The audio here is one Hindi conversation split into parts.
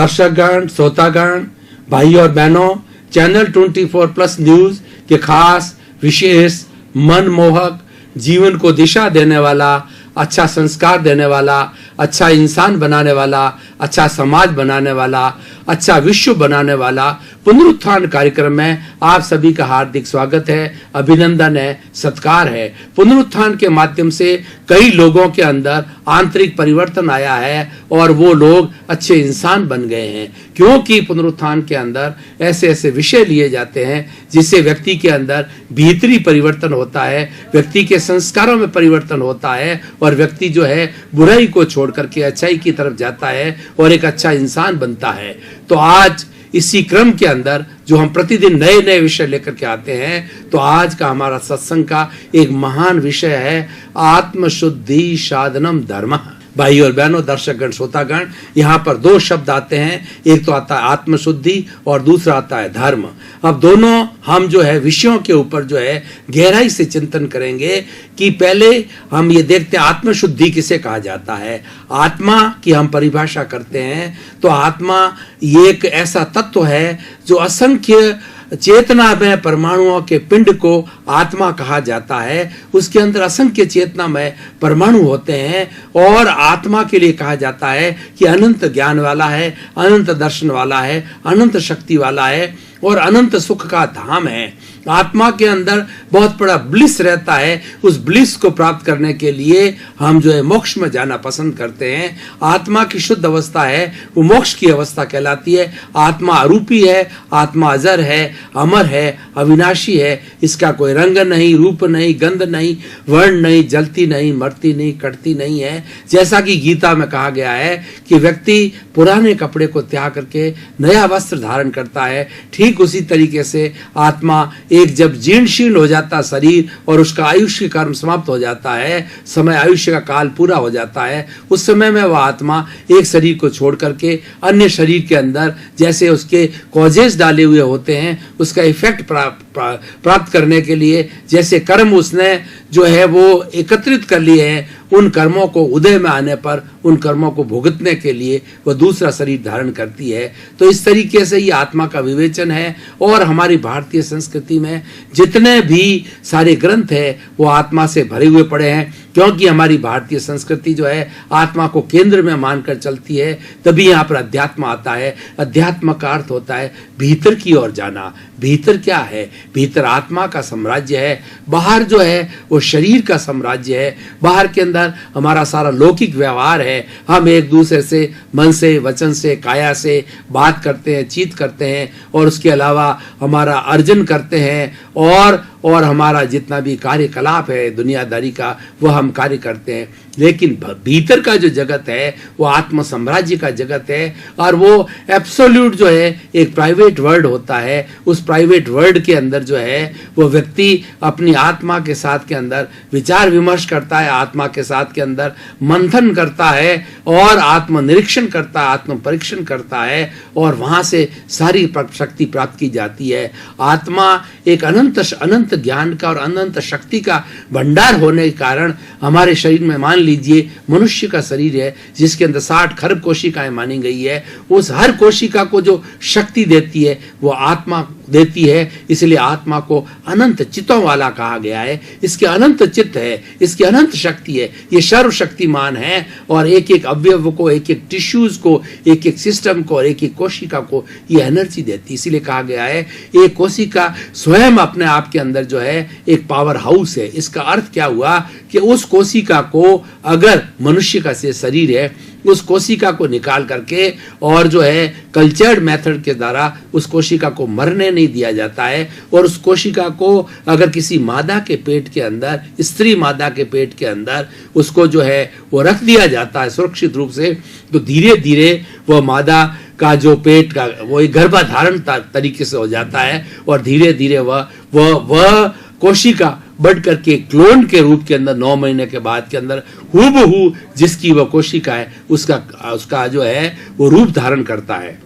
दर्शकगण, श्रोतागण, भाई और बहनों, चैनल 24+ न्यूज के खास विशेष मनमोहक, जीवन को दिशा देने वाला, अच्छा संस्कार देने वाला, अच्छा इंसान बनाने वाला, अच्छा समाज बनाने वाला, अच्छा विश्व बनाने वाला पुनरुत्थान कार्यक्रम में आप सभी का हार्दिक स्वागत है, अभिनंदन है, सत्कार है। पुनरुत्थान के माध्यम से कई लोगों के अंदर आंतरिक परिवर्तन आया है और वो लोग अच्छे इंसान बन गए हैं, क्योंकि पुनरुत्थान के अंदर ऐसे ऐसे विषय लिए जाते हैं जिससे व्यक्ति के अंदर भीतरी परिवर्तन होता है, व्यक्ति के संस्कारों में परिवर्तन होता है और व्यक्ति जो है बुराई को छोड़ करके अच्छाई की तरफ जाता है और एक अच्छा इंसान बनता है। तो आज इसी क्रम के अंदर जो हम प्रतिदिन नए नए विषय लेकर के आते हैं, तो आज का हमारा सत्संग का एक महान विषय है आत्मशुद्धि साधनम धर्म। भाई और बहनों, दर्शकगण, श्रोतागण, यहाँ पर दो शब्द आते हैं, एक तो आता है आत्मशुद्धि और दूसरा आता है धर्म। अब दोनों हम जो है विषयों के ऊपर जो है गहराई से चिंतन करेंगे कि पहले हम ये देखते हैं आत्मशुद्धि किसे कहा जाता है। आत्मा की हम परिभाषा करते हैं तो आत्मा ये एक ऐसा तत्व है जो असंख्य चेतना में परमाणुओं के पिंड को आत्मा कहा जाता है। उसके अंदर असंख्य चेतना में परमाणु होते हैं और आत्मा के लिए कहा जाता है कि अनंत ज्ञान वाला है, अनंत दर्शन वाला है, अनंत शक्ति वाला है और अनंत सुख का धाम है। आत्मा के अंदर बहुत बड़ा ब्लिस रहता है। उस ब्लिस को प्राप्त करने के लिए हम जो है मोक्ष में जाना पसंद करते हैं। आत्मा की शुद्ध अवस्था है वो मोक्ष की अवस्था कहलाती है। आत्मा अरूपी है, आत्मा अजर है, अमर है, अविनाशी है। इसका कोई रंग नहीं, रूप नहीं, गंध नहीं, वर्ण नहीं, जलती नहीं, मरती नहीं, कटती नहीं है। जैसा कि गीता में कहा गया है कि व्यक्ति पुराने कपड़े को त्याग करके नया वस्त्र धारण करता है, ठीक उसी तरीके से आत्मा एक जब जीर्णशील हो जाता शरीर और उसका आयुष्य कर्म समाप्त हो जाता है, समय आयुष्य का काल पूरा हो जाता है, उस समय में वह आत्मा एक शरीर को छोड़ करके अन्य शरीर के अंदर जैसे उसके कॉजेस डाले हुए होते हैं, उसका इफेक्ट प्राप्त करने के लिए जैसे कर्म उसने जो है वो एकत्रित कर लिए हैं, उन कर्मों को उदय में आने पर उन कर्मों को भुगतने के लिए वह दूसरा शरीर धारण करती है। तो इस तरीके से ये आत्मा का विवेचन है। और हमारी भारतीय संस्कृति में जितने भी सारे ग्रंथ है वो आत्मा से भरे हुए पड़े हैं, क्योंकि हमारी भारतीय संस्कृति जो है आत्मा को केंद्र में मानकर चलती है। तभी यहाँ पर अध्यात्म आता है। अध्यात्म का अर्थ होता है भीतर की ओर जाना। भीतर क्या है? भीतर आत्मा का साम्राज्य है, बाहर जो है वो शरीर का साम्राज्य है। बाहर के अंदर हमारा सारा लौकिक व्यवहार है। हम एक दूसरे से मन से, वचन से, काया से बात करते हैं, चीत करते हैं और उसके अलावा हमारा अर्जन करते हैं और हमारा जितना भी कार्यकलाप है दुनियादारी का वह हम कार्य करते हैं। लेकिन भीतर का जो जगत है वो आत्म साम्राज्य का जगत है और वो एब्सोल्यूट जो है एक प्राइवेट वर्ल्ड होता है। उस प्राइवेट वर्ल्ड के अंदर जो है वो व्यक्ति अपनी आत्मा के साथ के अंदर विचार विमर्श करता है, आत्मा के साथ के अंदर मंथन करता है और आत्म निरीक्षण करता है, आत्म परीक्षण करता है और वहां से सारी शक्ति प्राप्त की जाती है। आत्मा एक अनंत ज्ञान का और अनंत शक्ति का भंडार होने के कारण हमारे शरीर में, मान लीजिए मनुष्य का शरीर है जिसके अंदर 60 खरब कोशिकाएं मानी गई है, उस हर कोशिका को जो शक्ति देती है वो आत्मा देती है। इसलिए आत्मा को अनंत चित्तों वाला कहा गया है। इसके अनंत चित्त है, इसकी अनंत शक्ति है, ये सर्वशक्तिमान है और एक एक अवयव को, एक एक टिश्यूज को, एक एक सिस्टम को और एक एक कोशिका को ये एनर्जी देती है। इसीलिए कहा गया है एक कोशिका स्वयं अपने आप के अंदर जो है एक पावर हाउस है। इसका अर्थ क्या हुआ कि उस कोशिका को अगर मनुष्य का शरीर है, उस कोशिका को निकाल करके और जो है कल्चर्ड मेथड के द्वारा उस कोशिका को मरने नहीं दिया जाता है और उस कोशिका को अगर किसी मादा के पेट के अंदर, स्त्री मादा के पेट के अंदर उसको जो है वो रख दिया जाता है सुरक्षित रूप से, तो धीरे धीरे वह मादा का जो पेट का वो एक गर्भाधारण तरीके से हो जाता है और धीरे धीरे वह कोशिका बढ़ करके क्लोन के रूप के अंदर 9 महीने के बाद के अंदर हूबहू जिसकी वह कोशिका है उसका जो है वो रूप धारण करता है।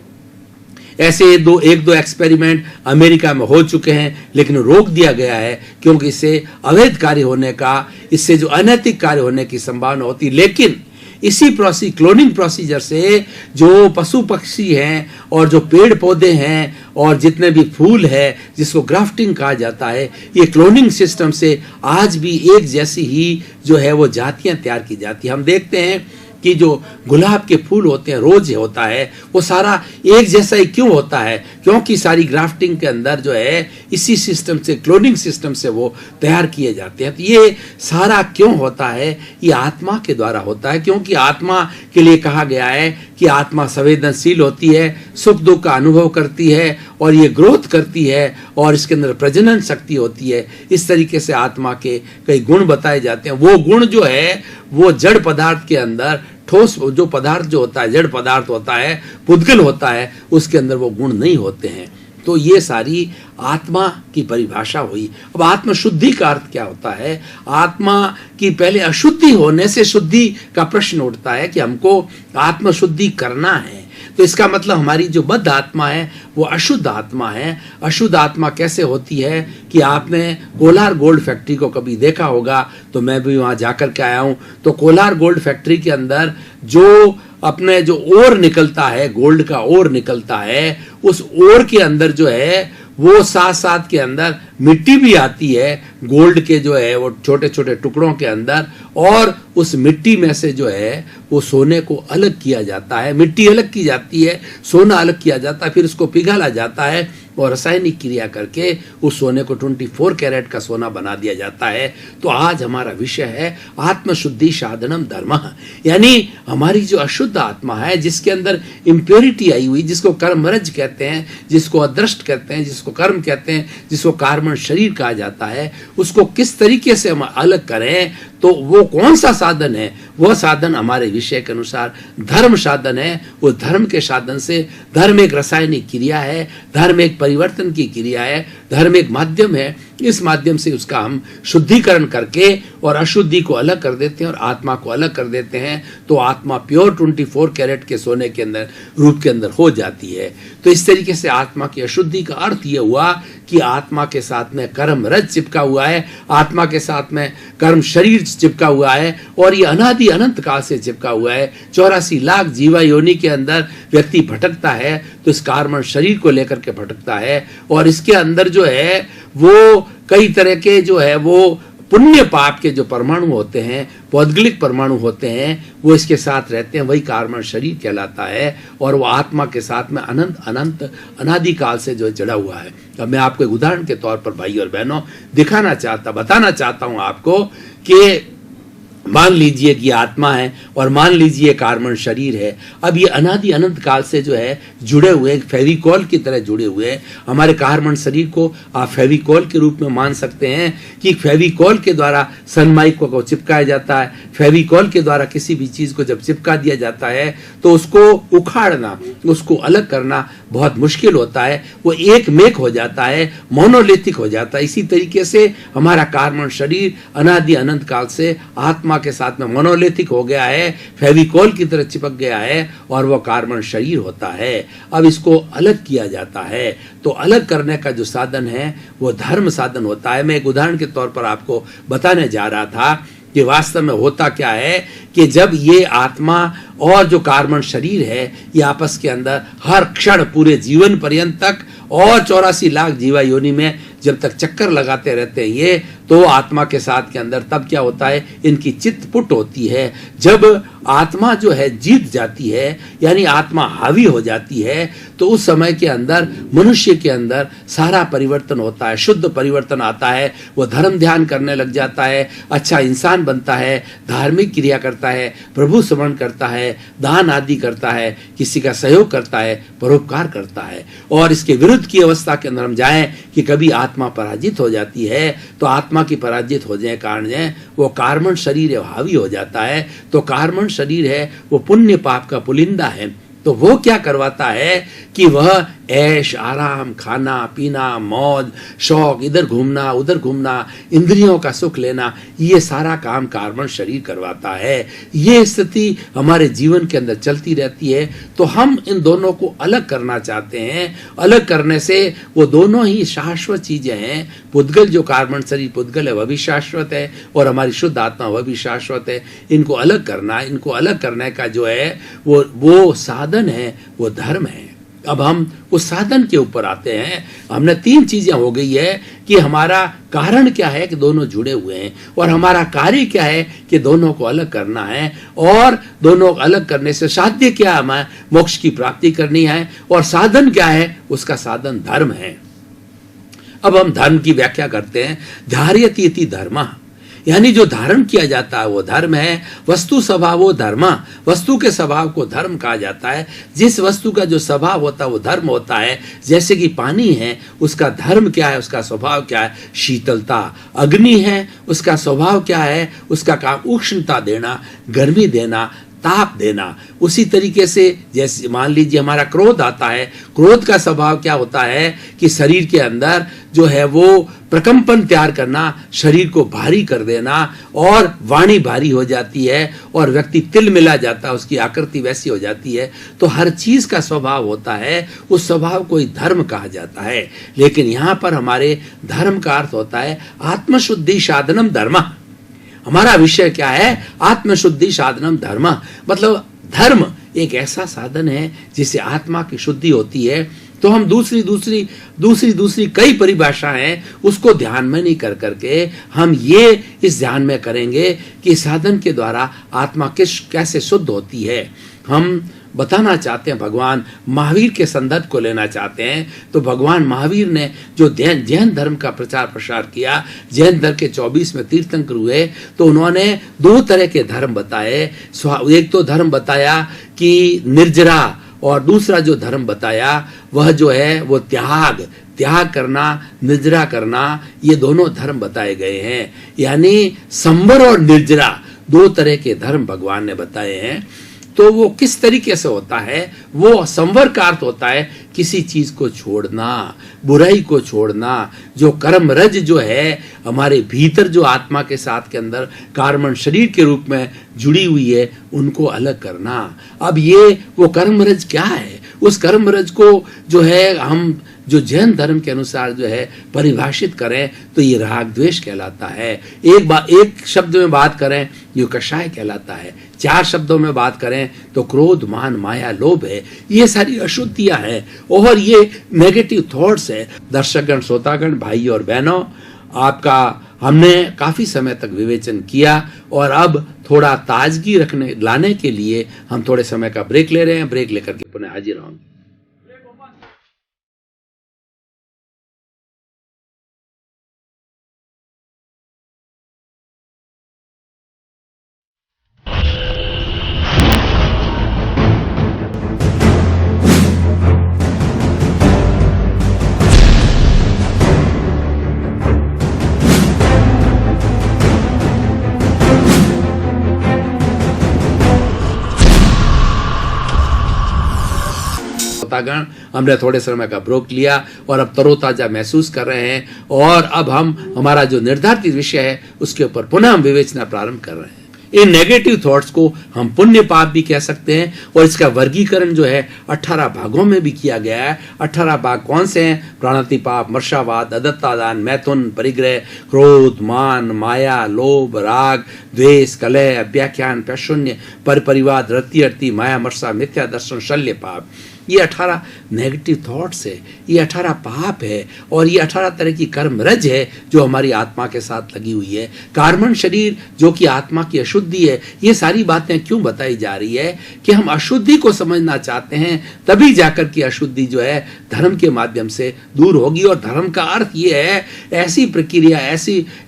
ऐसे एक दो एक्सपेरिमेंट अमेरिका में हो चुके हैं, लेकिन रोक दिया गया है क्योंकि इससे अवैध कार्य होने का, इससे जो अनैतिक कार्य होने की संभावना होती। लेकिन इसी क्लोनिंग प्रोसीजर से जो पशु पक्षी हैं और जो पेड़ पौधे हैं और जितने भी फूल है जिसको ग्राफ्टिंग कहा जाता है, ये क्लोनिंग सिस्टम से आज भी एक जैसी ही जो है वो जातियां तैयार की जाती है। हम देखते हैं कि जो गुलाब के फूल होते हैं, रोज होता है, वो सारा एक जैसा ही क्यों होता है? क्योंकि सारी ग्राफ्टिंग के अंदर जो है इसी सिस्टम से, क्लोनिंग सिस्टम से वो तैयार किए जाते हैं। तो ये सारा क्यों होता है? ये आत्मा के द्वारा होता है, क्योंकि आत्मा के लिए कहा गया है कि आत्मा संवेदनशील होती है, सुख दुख का अनुभव करती है और ये ग्रोथ करती है और इसके अंदर प्रजनन शक्ति होती है। इस तरीके से आत्मा के कई गुण बताए जाते हैं। वो गुण जो है वो जड़ पदार्थ के अंदर, ठोस जो पदार्थ जो होता है, जड़ पदार्थ होता है, पुद्गल होता है, उसके अंदर वो गुण नहीं होते हैं। तो ये सारी आत्मा की परिभाषा हुई। अब आत्म शुद्धि का अर्थ क्या होता है? आत्मा की पहले अशुद्धि होने से शुद्धि का प्रश्न उठता है कि हमको आत्म शुद्धि करना है। तो इसका मतलब हमारी जो बद्ध आत्मा है वो अशुद्ध आत्मा है। अशुद्ध आत्मा कैसे होती है कि आपने कोलार गोल्ड फैक्ट्री को कभी देखा होगा, तो मैं भी वहां जाकर के आया हूं। तो कोलार गोल्ड फैक्ट्री के अंदर जो अपने जो ओर निकलता है, गोल्ड का ओर निकलता है, उस ओर के अंदर जो है वो साथ साथ के अंदर मिट्टी भी आती है, गोल्ड के जो है वो छोटे छोटे टुकड़ों के अंदर, और उस मिट्टी में से जो है वो सोने को अलग किया जाता है। मिट्टी अलग की जाती है, सोना अलग किया जाता है, फिर उसको पिघला जाता है और रासायनिक क्रिया करके उस सोने को 24 कैरेट का सोना बना दिया जाता है। तो आज हमारा विषय है आत्मशुद्धि साधनम धर्म, यानी हमारी जो अशुद्ध आत्मा है, जिसके अंदर इम्प्योरिटी आई हुई, जिसको कर्मरज कहते हैं, जिसको अदृष्ट कहते हैं, जिसको कर्म कहते हैं, जिसको कार्बन शरीर कहा जाता है, उसको किस तरीके से हम अलग करें? तो वो कौन सा साधन है? वह साधन हमारे विषय के अनुसार धर्म साधन है। वो धर्म के साधन से, धर्म एक रासायनिक क्रिया है, धर्म एक परिवर्तन की क्रिया है, धर्म एक माध्यम है। इस माध्यम से उसका हम शुद्धिकरण करके और अशुद्धि को अलग कर देते हैं और आत्मा को अलग कर देते हैं। तो आत्मा प्योर 24 कैरेट के सोने के अंदर, रूप के अंदर हो जाती है। तो इस तरीके से आत्मा की अशुद्धि का अर्थ यह हुआ कि आत्मा के साथ में कर्म रज चिपका हुआ है, आत्मा के साथ में कर्म शरीर चिपका हुआ है, और ये अनादि अनंत काल से चिपका हुआ है। 84 लाख जीवा योनि के अंदर व्यक्ति भटकता है, तो इस कार्बन शरीर को लेकर के भटकता है। और इसके अंदर जो है वो कई तरह के जो है वो पुण्य पाप के जो परमाणु होते हैं, पौद्गलिक परमाणु होते हैं, वो इसके साथ रहते हैं, वही कार्बन शरीर कहलाता है। और वो आत्मा के साथ में अनंत अनंत अनादिकाल से जो जड़ा हुआ है। अब मैं आपको एक उदाहरण के तौर पर भाई और बहनों बताना चाहता हूं आपको कि मान लीजिए कि आत्मा है और मान लीजिए कार्बन शरीर है। अब ये अनादि अनंत काल से जो है जुड़े हुए, फेविकॉल की तरह जुड़े हुए हैं। हमारे कार्बन शरीर को आप फेविकॉल के रूप में मान सकते हैं कि फेविकॉल के द्वारा सनमाइक को चिपकाया जाता है। फेविकॉल के द्वारा किसी भी चीज को जब चिपका दिया जाता है तो उसको उखाड़ना, उसको अलग करना बहुत मुश्किल होता है। वो एक मेक हो जाता है, मोनोलिथिक हो जाता है। इसी तरीके से हमारा कार्बन शरीर अनादि अनंत काल से आत्मा के साथ में मोनोलिथिक हो गया है, फेविकॉल की तरह चिपक गया है, और वो कार्बन शरीर होता है। अब इसको अलग किया जाता है। तो अलग करने का जो साधन है वो धर्म साधन होता है। मैं एक उदाहरण के तौर पर आपको बताने जा रहा था कि वास्तव में होता क्या है कि जब ये आत्मा और जो कार्बन शरीर है ये आपस के अंदर हर क्षण पूरे जीवन पर्यंत तक और 84 लाख जीवा योनि में जब तक चक्कर लगाते रहते हैं ये, तो आत्मा के साथ के अंदर तब क्या होता है, इनकी चित्त पुट होती है। जब आत्मा जो है जीत जाती है, यानी आत्मा हावी हो जाती है, तो उस समय के अंदर मनुष्य के अंदर सारा परिवर्तन होता है, शुद्ध परिवर्तन आता है। वो धर्म ध्यान करने लग जाता है, अच्छा इंसान बनता है, धार्मिक क्रिया करता है, प्रभु स्मरण करता है, दान आदि करता है, किसी का सहयोग करता है, परोपकार करता है। और इसके विरुद्ध की अवस्था के अंदर हम जाएं कि कभी आत्मा पराजित हो जाती है, तो आत्मा की पराजित हो जाए कारण है वो कार्बन शरीर हावी हो जाता है। तो कार्बन शरीर है वो पुण्य पाप का पुलिंदा है। तो वो क्या करवाता है कि वह ऐश आराम, खाना पीना, मौज शौक, इधर घूमना उधर घूमना, इंद्रियों का सुख लेना, ये सारा काम कार्बन शरीर करवाता है। ये स्थिति हमारे जीवन के अंदर चलती रहती है। तो हम इन दोनों को अलग करना चाहते हैं। अलग करने से वो दोनों ही शाश्वत चीजें हैं। पुद्गल जो कार्बन शरीर पुद्गल है वह भी शाश्वत है, और हमारी शुद्ध आत्मा वह भी शाश्वत है। इनको अलग करना, इनको अलग करने का जो है वो साधन है, वो धर्म है। अब हम उस साधन के ऊपर आते हैं। हमने 3 चीजें हो गई है कि हमारा कारण क्या है कि दोनों जुड़े हुए हैं, और हमारा कार्य क्या है कि दोनों को अलग करना है, और दोनों को अलग करने से साध्य क्या हमें मोक्ष की प्राप्ति करनी है, और साधन क्या है, उसका साधन धर्म है। अब हम धर्म की व्याख्या करते हैं। धार्यति इति धर्मः, यानी जो धारण किया जाता है वो धर्म है। वस्तु स्वभावो धर्म, वस्तु के स्वभाव को धर्म कहा जाता है। जिस वस्तु का जो स्वभाव होता है वो धर्म होता है। जैसे कि पानी है, उसका धर्म क्या है, उसका स्वभाव क्या है, शीतलता। अग्नि है, उसका स्वभाव क्या है, उसका काम उष्णता देना, गर्मी देना, ताप देना। उसी तरीके से जैसे मान लीजिए हमारा क्रोध आता है, क्रोध का स्वभाव क्या होता है कि शरीर के अंदर जो है वो प्रकंपन तैयार करना, शरीर को भारी कर देना, और वाणी भारी हो जाती है, और व्यक्ति तिल मिला जाता है, उसकी आकृति वैसी हो जाती है। तो हर चीज का स्वभाव होता है, उस स्वभाव को ही धर्म कहा जाता है। लेकिन यहाँ पर हमारे धर्म का अर्थ होता है आत्मशुद्धि साधनम धर्म। हमारा विषय क्या है, आत्मशुद्धि साधनम धर्म। मतलब धर्म एक ऐसा साधन है जिससे आत्मा की शुद्धि होती है। तो हम दूसरी कई परिभाषाएं हैं, उसको ध्यान में नहीं कर करके हम ये इस ध्यान में करेंगे कि साधन के द्वारा आत्मा कैसे शुद्ध होती है। हम बताना चाहते हैं, भगवान महावीर के संदर्भ को लेना चाहते हैं। तो भगवान महावीर ने जो जैन धर्म का प्रचार प्रसार किया, जैन धर्म के 24 में तीर्थंकर हुए, तो उन्होंने 2 तरह के धर्म बताए। एक तो धर्म बताया कि निर्जरा, और दूसरा जो धर्म बताया वह जो है वो त्याग करना, निर्जरा करना। ये दोनों धर्म बताए गए हैं। यानी संवर और निर्जरा 2 तरह के धर्म भगवान ने बताए हैं। तो वो किस तरीके से होता है, वो संवर का अर्थ होता है किसी चीज को छोड़ना, बुराई को छोड़ना। जो कर्म रज जो है हमारे भीतर, जो आत्मा के साथ के अंदर कार्बन शरीर के रूप में जुड़ी हुई है, उनको अलग करना। अब ये वो कर्म रज क्या है, उस कर्म रज को जो है हम जो जैन धर्म के अनुसार जो है परिभाषित करें तो ये राग द्वेष कहलाता है। एक शब्द में बात करें ये कषाय कहलाता है। 4 शब्दों में बात करें तो क्रोध, मान, माया, लोभ है। ये सारी अशुद्धियां हैं और ये नेगेटिव थॉट्स है। दर्शकगण, श्रोतागण, भाई और बहनों, आपका हमने काफी समय तक विवेचन किया, और अब थोड़ा ताजगी लाने के लिए हम थोड़े समय का ब्रेक ले रहे हैं। ब्रेक लेकर के पुनः हाजिर होंगे। हमने थोड़े समय का ब्रेक लिया और अब तरोताजा महसूस कर रहे हैं, और अब हम हमारा जो निर्धारित विषय है उसके ऊपर पुनः हम विवेचना प्रारंभ कर रहे हैं। इन नेगेटिव थॉट्स को हम पुण्य पाप भी कह सकते हैं, और इसका वर्गीकरण जो है 18 भागों में भी किया गया है। 18 भाग कौन से हैं? प्राणातिपाप, मर्शावाद, अदत्तादान, मैथुन, परिग्रह, क्रोध, मान, माया, लोभ, राग, द्वेष, कलह, अव्याख्यान, पैशून्य, परपरिवाद, रति अर्ति, माया, मर्षा, मिथ्या दर्शन, शल्य पाप। ये 18 नेगेटिव थॉट्स है, ये 18 पाप है, और ये 18 तरह की कर्म रज है जो हमारी आत्मा के साथ लगी हुई है। कार्बन शरीर जो कि आत्मा की अशुद्धि है। ये सारी बातें क्यों बताई जा रही है कि हम अशुद्धि को समझना चाहते हैं, तभी जाकर की अशुद्धि जो है धर्म के माध्यम से दूर होगी। और धर्म का अर्थ ये है ऐसी प्रक्रिया,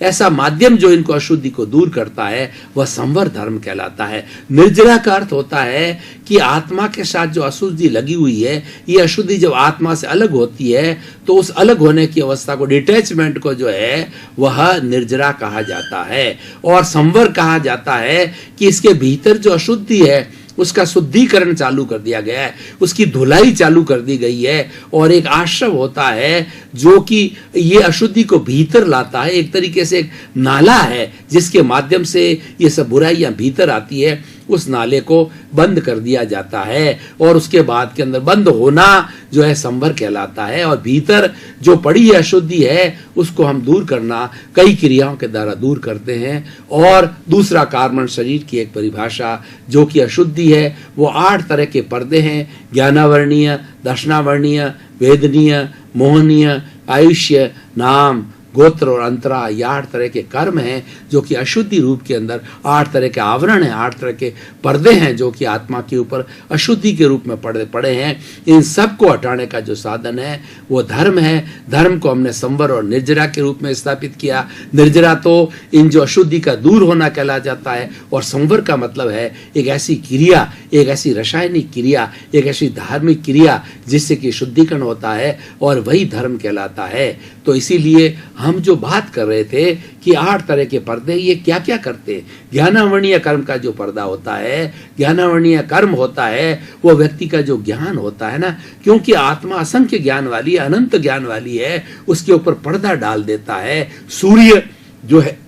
ऐसा माध्यम जो इनको अशुद्धि को दूर करता है, वह संवर धर्म कहलाता है। निर्जरा का अर्थ होता है कि आत्मा के साथ जो अशुद्धि लगी हुई है, ये अशुद्धि जब आत्मा से अलग होती है तो उस अलग होने की अवस्था को, डिटैचमेंट को जो है वह निर्जरा कहा जाता है। और संवर कहा जाता है कि इसके भीतर जो अशुद्धि है उसका शुद्धिकरण चालू कर दिया गया है, उसकी धुलाई चालू कर दी गई है। और एक आश्रव होता है जो कि ये अशुद्धि को भीतर लाता है, एक तरीके से एक नाला है जिसके माध्यम से ये सब बुराइयां भीतर आती है। उस नाले को बंद कर दिया जाता है और उसके बाद के अंदर बंद होना जो है संवर कहलाता है। और भीतर जो पड़ी अशुद्धि है उसको हम दूर करना कई क्रियाओं के द्वारा दूर करते हैं। और दूसरा कार्बन शरीर की एक परिभाषा जो कि अशुद्धि है, वो 8 तरह के पर्दे हैं, ज्ञानावर्णीय, दर्शनावर्णीय, वेदनीय, मोहनीय, आयुष्य, नाम, गोत्र और अंतरा, ये 8 तरह के कर्म हैं जो कि अशुद्धि रूप के अंदर 8 तरह के आवरण हैं, 8 तरह के पर्दे हैं जो कि आत्मा के ऊपर अशुद्धि के रूप में पड़े हैं। इन सब को हटाने का जो साधन है वो धर्म है। धर्म को हमने संवर और निर्जरा के रूप में स्थापित किया। निर्जरा तो इन जो अशुद्धि का दूर होना कहला जाता है, और संवर का मतलब है एक ऐसी क्रिया, एक ऐसी रासायनिक क्रिया, एक ऐसी धार्मिक क्रिया जिससे कि शुद्धिकरण होता है, और वही धर्म कहलाता है। तो इसीलिए हम जो बात कर रहे थे कि 8 तरह के पर्दे ये क्या क्या करते हैं। ज्ञानावर्णीय कर्म का जो पर्दा होता है, ज्ञानावर्णीय कर्म होता है, वो व्यक्ति का जो ज्ञान होता है ना, क्योंकि आत्मा असंख्य ज्ञान वाली है, अनंत ज्ञान वाली है, उसके ऊपर पर्दा डाल देता है। सूर्य जो है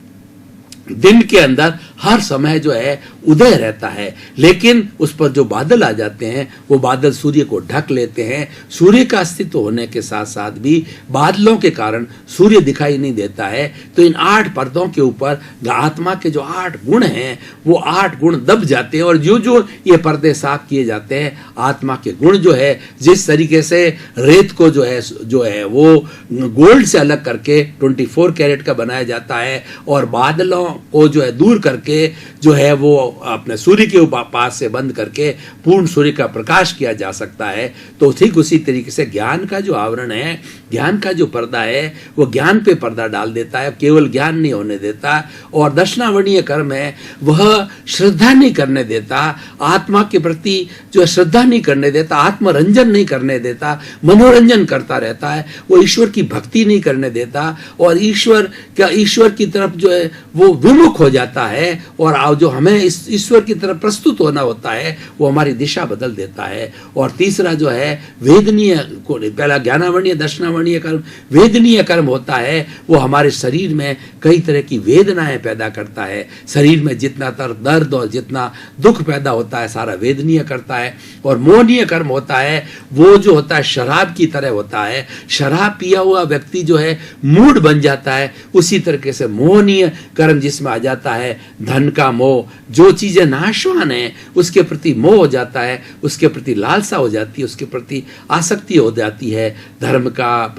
दिन के अंदर हर समय जो है उदय रहता है, लेकिन उस पर जो बादल आ जाते हैं वो बादल सूर्य को ढक लेते हैं। सूर्य का अस्तित्व होने के साथ साथ भी बादलों के कारण सूर्य दिखाई नहीं देता है। तो इन 8 पर्दों के ऊपर आत्मा के जो 8 गुण हैं वो 8 गुण दब जाते हैं, और जो जो ये पर्दे साफ किए जाते हैं, आत्मा के गुण जो है, जिस तरीके से रेत को जो है वो गोल्ड से अलग करके 24 कैरेट का बनाया जाता है, और बादलों को जो है दूर करके जो है वो अपने सूर्य के पास से बंद करके पूर्ण सूर्य का प्रकाश किया जा सकता है। तो ठीक उसी तरीके से ज्ञान का जो आवरण है, ज्ञान का जो पर्दा है, वो ज्ञान पे पर्दा डाल देता है, केवल ज्ञान नहीं होने देता। और दर्शनावर्णीय कर्म है, वह श्रद्धा नहीं करने देता, आत्मा के प्रति जो श्रद्धा नहीं करने देता, आत्मरंजन नहीं करने देता, मनोरंजन करता रहता है, वो ईश्वर की भक्ति नहीं करने देता, और ईश्वर की तरफ जो है वो विमुख हो जाता है। और जो हमें इस ईश्वर की तरफ प्रस्तुत होना होता है वो हमारी दिशा बदल देता है। और तीसरा जो है वेदनीय, पहला ज्ञानावर्णीय, दर्शनावर्णीय कर्म, वेदनीय कर्म होता है, वो हमारे शरीर में कई तरह की वेदनाएं पैदा करता है। शरीर में जितना दर्द और जितना दुख पैदा होता है सारा वेदनीय करता है। और मोहनीय कर्म होता है, वो जो होता है शराब की तरह होता है। शराब पिया हुआ व्यक्ति जो है मूड बन जाता है, उसी तरीके से मोहनीय कर्म जिसमें आ जाता है धन का मोह, जो चीजें नाशवान है उसके प्रति मोह हो जाता है, उसके प्रति लालसा हो जाती है, उसके प्रति आसक्ति हो जाती है। धर्म का,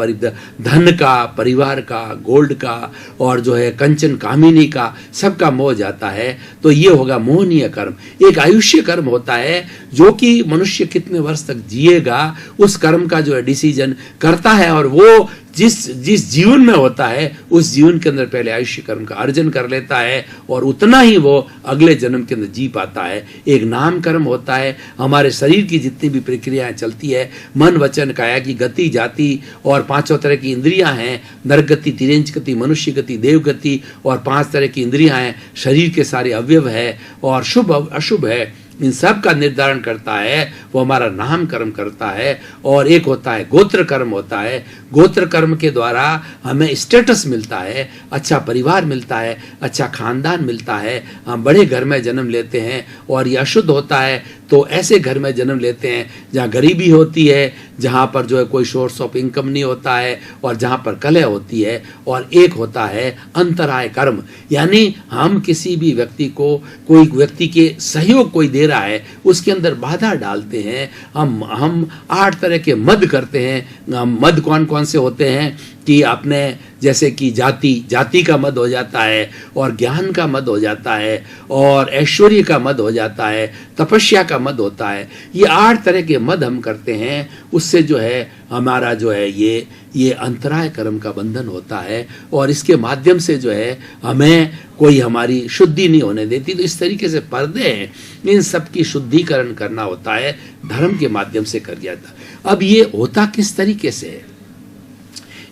धन का, परिवार का, गोल्ड का, और जो है कंचन कामिनी का, सबका मोह जाता है। तो ये होगा मोहनीय कर्म। एक आयुष्य कर्म होता है जो कि मनुष्य कितने वर्ष तक जिएगा उस कर्म का जो है डिसीजन करता है, और वो जिस जीवन में होता है उस जीवन के अंदर पहले आयुष्य कर्म का अर्जन कर लेता है, और उतना ही वो अगले जन्म के अंदर जी पाता है। एक नाम कर्म होता है, हमारे शरीर की जितनी भी प्रक्रियाएं चलती है, मन वचन काया की गति, जाति, और 5 तरह की इंद्रियां हैं, नरक गति, तिर्यंच गति, मनुष्य गति, देव गति, और 5 तरह की इंद्रियां हैं, शरीर के सारे अवयव है, और शुभ अशुभ है, इन सब का निर्धारण करता है, वो हमारा नाम कर्म करता है। और एक होता है गोत्र कर्म होता है। गोत्र कर्म के द्वारा हमें स्टेटस मिलता है, अच्छा परिवार मिलता है, अच्छा खानदान मिलता है, हम बड़े घर में जन्म लेते हैं। और ये अशुद्ध होता है तो ऐसे घर में जन्म लेते हैं जहाँ गरीबी होती है, जहाँ पर जो है कोई सोर्स ऑफ इनकम नहीं होता है, और जहाँ पर कलह होती है। और एक होता है अंतराय कर्म, यानी हम किसी भी व्यक्ति को, कोई व्यक्ति के सहयोग कोई दे रहा है, उसके अंदर बाधा डालते हैं। हम 8 तरह के मद करते हैं। मद कौन कौन से होते हैं कि आपने जैसे कि जाति का मद हो जाता है, और ज्ञान का मद हो जाता है, और ऐश्वर्य का मद हो जाता है, तपस्या का मद होता है। ये 8 तरह के मद हम करते हैं, उससे जो है हमारा जो है ये अंतराय कर्म का बंधन होता है, और इसके माध्यम से जो है हमें कोई हमारी शुद्धि नहीं होने देती। तो इस तरीके से पर्दे हैं, इन सब की शुद्धिकरण करना होता है, धर्म के माध्यम से कर जाता। अब ये होता किस तरीके से है?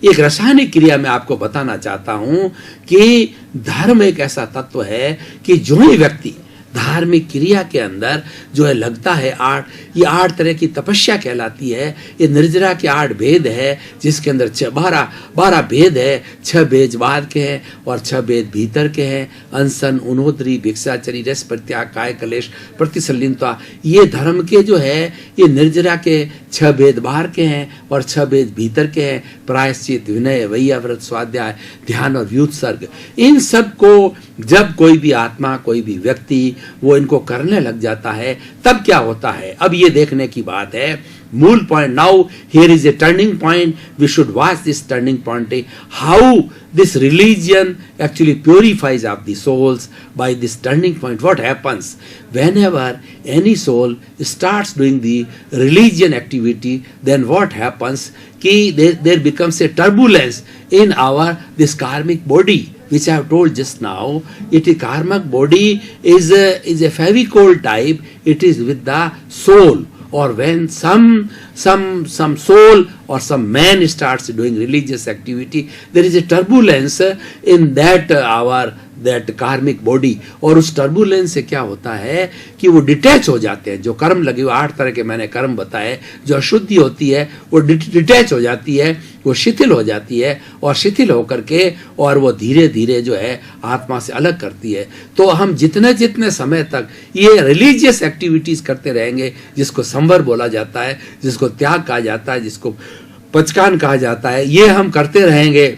एक रासायनिक क्रिया में आपको बताना चाहता हूं कि धर्म एक ऐसा तत्व है कि जो ही व्यक्ति धार्मिक क्रिया के अंदर जो है लगता है 8, ये 8 तरह की तपस्या कहलाती है। ये निर्जरा के 8 भेद है, जिसके अंदर 12 भेद है। 6 भेद बाहर के हैं और 6 भेद भीतर के हैं। अनशन, उन्होदरी, भिक्षाचरी, रस परित्याग, काय कलेश, प्रतिसल्लिनता, ये धर्म के जो है ये निर्जरा के 6 भेद बाहर के हैं और 6 भेद भीतर के हैं। प्रायश्चित, विनय, वैयाव्रत, स्वाध्याय, ध्यान और व्युत्सर्ग, इन सब को जब कोई भी आत्मा, कोई भी व्यक्ति वो इनको करने लग जाता है, तब क्या होता है, अब ये देखने की बात है। मूल point, now here is a turning point, we should watch this turning point, how this religion actually purifies of the souls by this turning point. What happens whenever any soul starts doing the religion activity, then what happens ki there becomes a turbulence in our this karmic body, which I have told just now. It is karmic body is a Fevicol type. It is with the soul. Or when some soul or some man starts doing religious activity, there is a turbulence in that that karmic body. और उस turbulence से क्या होता है कि वो डिटैच हो जाते हैं। जो कर्म लगे हुए 8 तरह के मैंने कर्म बताए, जो अशुद्धि होती है वो डिटैच हो जाती है, वो शिथिल हो जाती है और शिथिल होकर के और वो धीरे धीरे जो है आत्मा से अलग करती है। तो हम जितने समय तक ये रिलीजियस एक्टिविटीज करते रहेंगे, जिसको संवर बोला जाता है, जिसको त्याग कहा जाता है, जिसको पचकान कहा जाता है, ये हम करते रहेंगे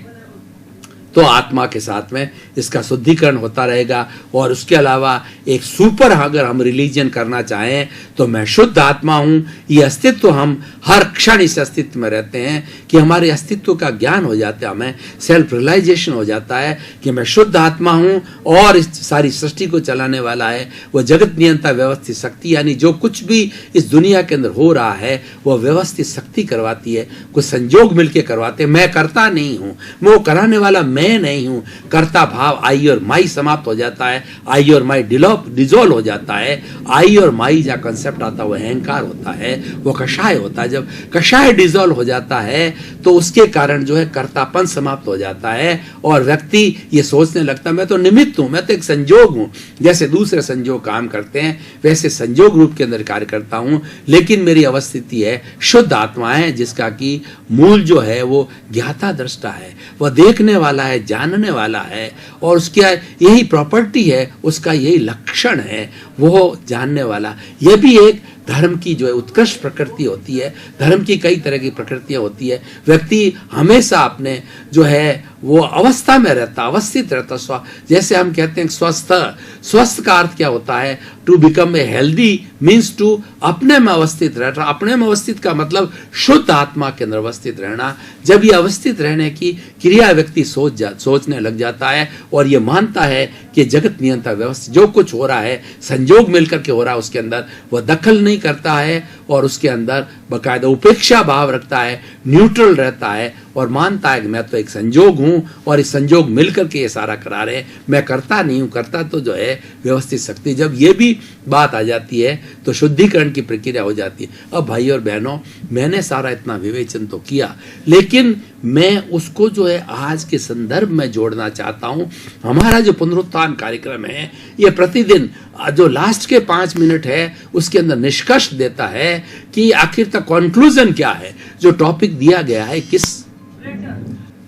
तो आत्मा के साथ में इसका शुद्धिकरण होता रहेगा। और उसके अलावा एक सुपर, अगर हम रिलीजन करना चाहें तो मैं शुद्ध आत्मा हूं, ये अस्तित्व हम हर क्षण इस अस्तित्व में रहते हैं कि हमारे अस्तित्व का ज्ञान हो जाता है, हमें सेल्फ रियलाइजेशन हो जाता है कि मैं शुद्ध आत्मा हूं और इस सारी सृष्टि को चलाने वाला है वो जगत नियंता व्यवस्थित शक्ति, यानी जो कुछ भी इस दुनिया के अंदर हो रहा है वो व्यवस्थित शक्ति करवाती है, कुछ संयोग मिलके करवाते हैं। मैं करता नहीं हूं, वो कराने वाला मैं नहीं हूं। कर्ता भाव आई और माई समाप्त हो जाता है, आई और माई डिजोल्व हो जाता है। आई और माई जो कंसेप्ट आता है वो अहंकार होता है, वो कषाय होता है। जब कषाय डिजोल्व हो जाता है तो उसके कारण जो है कर्तापन समाप्त हो जाता है और व्यक्ति ये सोचने लगता है मैं तो निमित्त हूं, मैं तो एक संयोग हूं। जैसे दूसरे संयोग काम करते हैं वैसे संयोग रूप के अंदर कार्य करता हूं, लेकिन मेरी अवस्थिति है शुद्ध आत्मा है, जिसका कि मूल जो है वो ज्ञाता दृष्टा है, वह देखने वाला है, जानने वाला है और उसका यही प्रॉपर्टी है, उसका यही लक्षण है, वो जानने वाला। यह भी एक धर्म की जो है उत्कृष्ट प्रकृति होती है। धर्म की कई तरह की प्रकृतियां होती है। व्यक्ति हमेशा अपने जो है वो अवस्था में रहता, अवस्थित रहता। जैसे हम कहते हैं स्वस्थ का अर्थ क्या होता है? To become a healthy means to अपने में अवस्थित रहना। अपने में अवस्थित का मतलब शुद्ध आत्मा के अंदर अवस्थित रहना। जब ये अवस्थित रहने की क्रिया व्यक्ति सोचने लग जाता है और ये मानता है कि जगत नियंता व्यवस्थित जो कुछ हो रहा है संयोग मिलकर के हो रहा है, उसके अंदर वह दखल नहीं करता है और उसके अंदर बकायदा उपेक्षा भाव रखता है, न्यूट्रल रहता है और मानता है कि मैं तो एक संयोग हूं और इस संयोग मिलकर के ये सारा करा रहे हैं, मैं करता नहीं हूं। करता तो जो है व्यवस्थित शक्ति। जब ये भी बात आ जाती है तो शुद्धिकरण की प्रक्रिया हो जाती है। अब भाई और बहनों, मैंने सारा इतना विवेचन तो किया, लेकिन मैं उसको जो है आज के संदर्भ में जोड़ना चाहता हूं। हमारा जो पुनरुत्थान कार्यक्रम है ये प्रतिदिन जो लास्ट के 5 मिनट है उसके अंदर निष्कर्ष देता है कि आखिर तक कंक्लूजन क्या है, जो टॉपिक दिया गया है किस।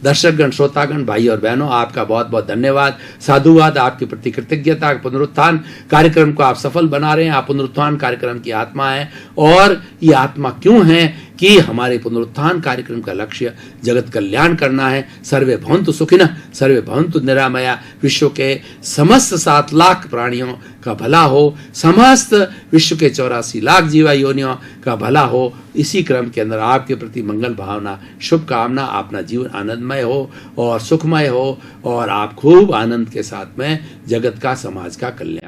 दर्शकगण, श्रोतागण, भाई और बहनों, आपका बहुत बहुत धन्यवाद, साधुवाद, आपके प्रति कृतज्ञता। पुनरुत्थान कार्यक्रम को आप सफल बना रहे हैं। आप पुनरुत्थान कार्यक्रम की आत्मा है और ये आत्मा क्यों है कि हमारे पुनरुत्थान कार्यक्रम का लक्ष्य जगत कल्याण करना है। सर्वे भवन्तु सुखिनः, सर्वे भवन्तु निरामया। विश्व के समस्त 7 लाख प्राणियों का भला हो, समस्त विश्व के 84 लाख जीवा योनियों का भला हो। इसी क्रम के अंदर आपके प्रति मंगल भावना, शुभकामना, अपना जीवन आनंदमय हो और सुखमय हो और आप खूब आनंद के साथ में जगत का, समाज का कल्याण